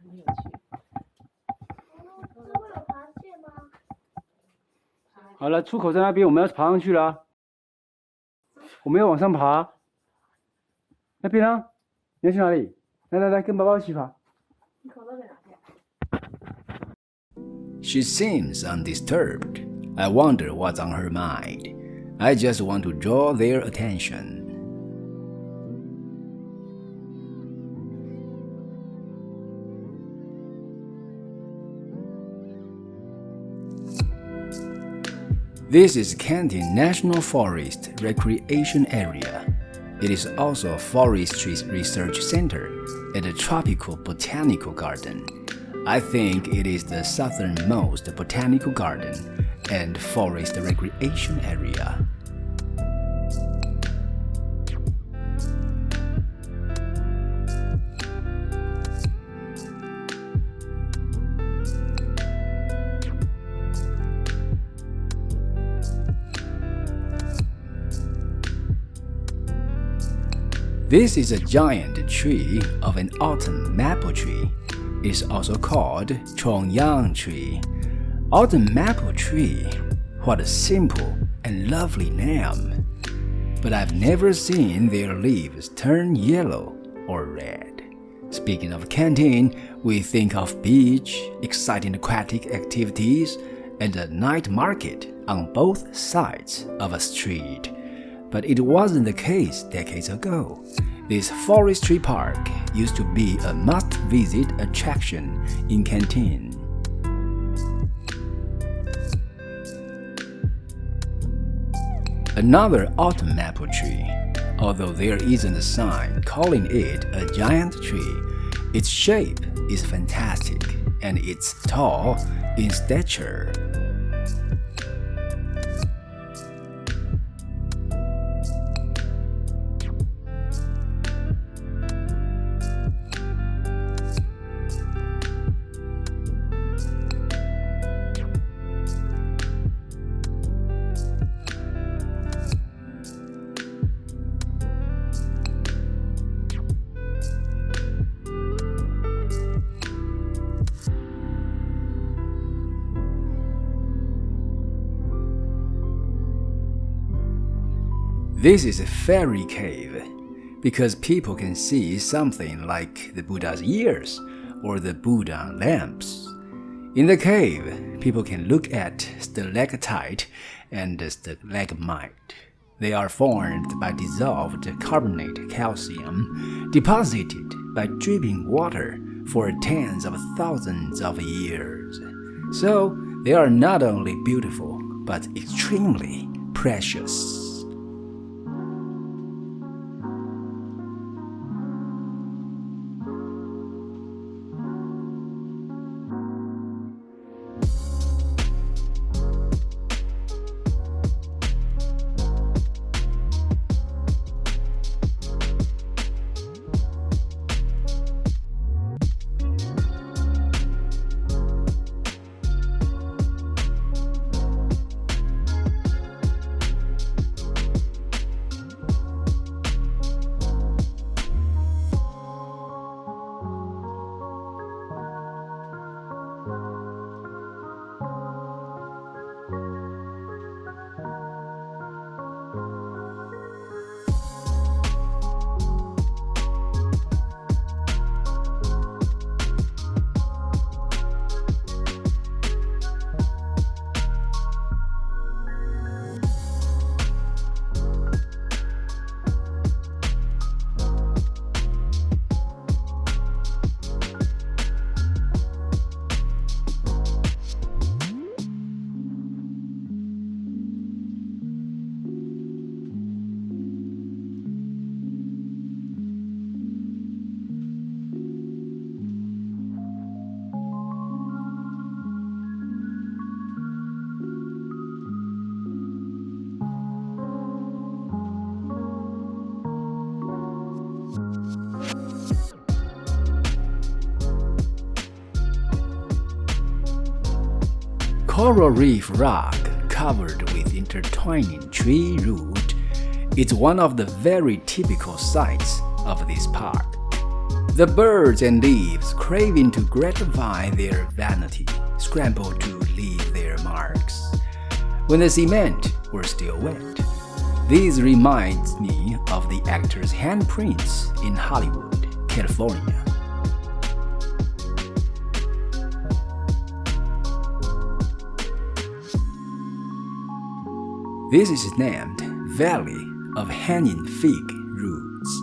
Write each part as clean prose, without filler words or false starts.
很有趣。这会有螃蟹吗？好了，出口在那边，我们要爬上去了。我们要往上爬。那边啊，你要去哪里？来，跟爸爸一起爬。你口罩在哪边？ She seems undisturbed. I wonder what's on her mind. I just want to draw their attention. This is Kenting National Forest Recreation Area. It is also a forestry research center and a tropical botanical garden. I think it is the southernmost botanical garden and forest recreation area. This is a giant tree of an autumn maple tree. It is also called Chongyang tree. Autumn maple tree. What a simple and lovely name. But I've never seen their leaves turn yellow or red. Speaking of Kenting, we think of beach, exciting aquatic activities, and a night market on both sides of a street. But it wasn't the case decades ago. This forestry park used to be a must-visit attraction in Kenting. Another autumn maple tree. Although there isn't a sign calling it a giant tree, its shape is fantastic and it's tall in stature. This is a fairy cave, because people can see something like the Buddha's ears or the Buddha lamps. In the cave, people can look at stalactite and stalagmite. They are formed by dissolved carbonate calcium, deposited by dripping water for tens of thousands of years. So, they are not only beautiful, but extremely precious. Coral reef rock covered with intertwining tree root is one of the very typical sights of this park. The birds and leaves, craving to gratify their vanity, scramble to leave their marks. When the cement were still wet, this reminds me of the actor's handprints in Hollywood, California. This is named Valley of Hanging Fig Roots.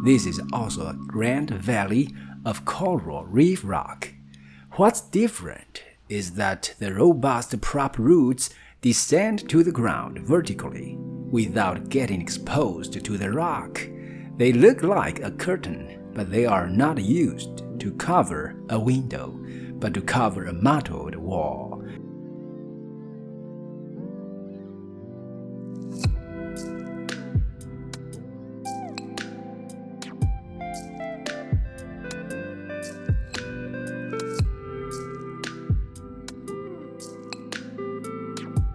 This is also a grand valley of coral reef rock. What's different is that the robust prop roots descend to the ground vertically without getting exposed to the rock. They look like a curtain, but they are not used to cover a window, but to cover a mottled wall.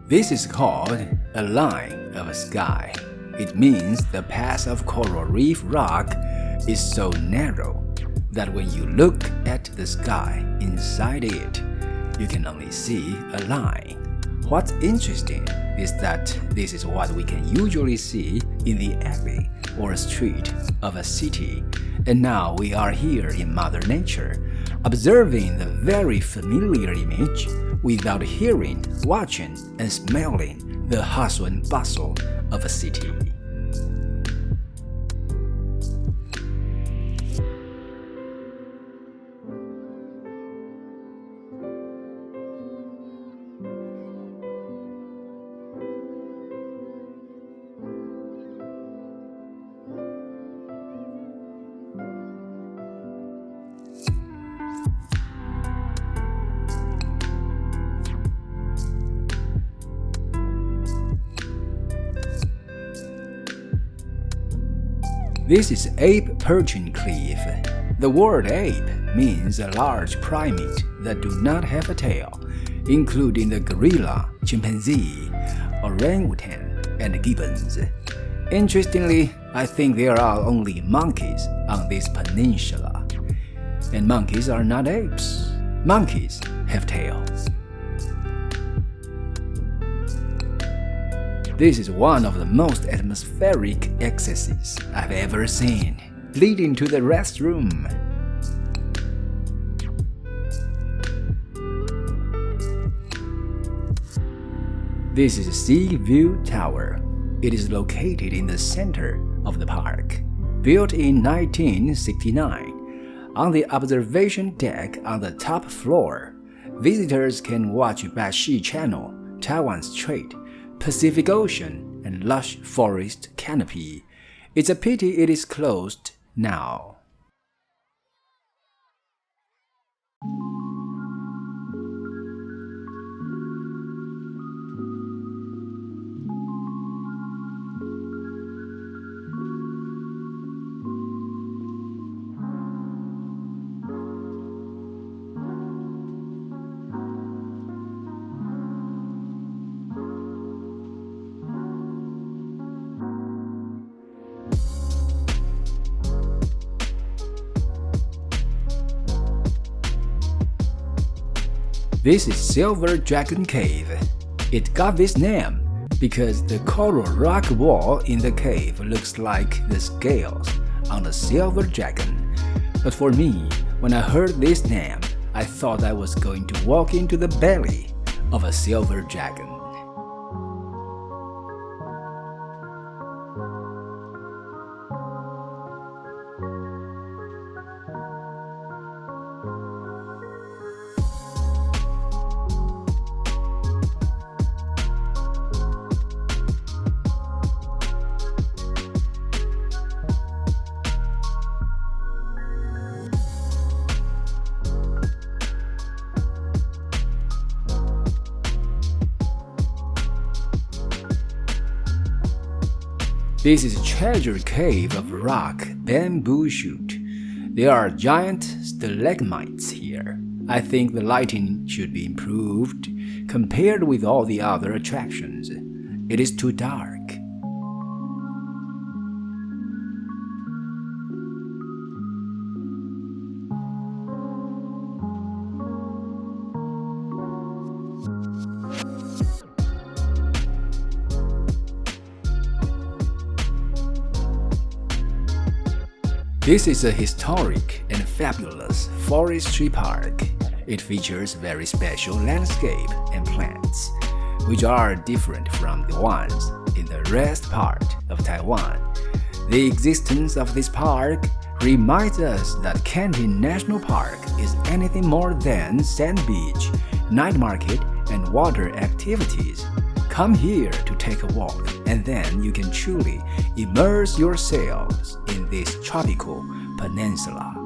This is called a line of sky. It means the path of coral reef rock is so narrow that when you look at the sky inside it, you can only see a line. What's interesting is that this is what we can usually see in the alley or street of a city, and now we are here in Mother Nature, observing the very familiar image without hearing, watching, and smelling the hustle and bustle of a city. This is ape perching cliff. The word ape means a large primate that do not have a tail, including the gorilla, chimpanzee, orangutan, and gibbons. Interestingly, I think there are only monkeys on this peninsula. And monkeys are not apes. Monkeys have tails. This is one of the most atmospheric accesses I've ever seen, leading to the restroom. This is Sea View Tower. It is located in the center of the park. Built in 1969, on the observation deck on the top floor, visitors can watch Bashi Channel, Taiwan Strait, Pacific Ocean, and lush forest canopy. It's a pity it is closed now. This is Silver Dragon Cave. It got this name because the coral rock wall in the cave looks like the scales on a silver dragon. But for me, when I heard this name, I thought I was going to walk into the belly of a silver dragon. This is a treasure cave of rock bamboo shoot. There are giant stalagmites here. I think the lighting should be improved compared with all the other attractions. It is too dark. This is a historic and fabulous forestry park. It features very special landscape and plants, which are different from the ones in the rest part of Taiwan. The existence of this park reminds us that Kenting National Park is anything more than sand beach, night market, and water activities. Come here to take a walk, and then you can truly immerse yourselves in this tropical peninsula.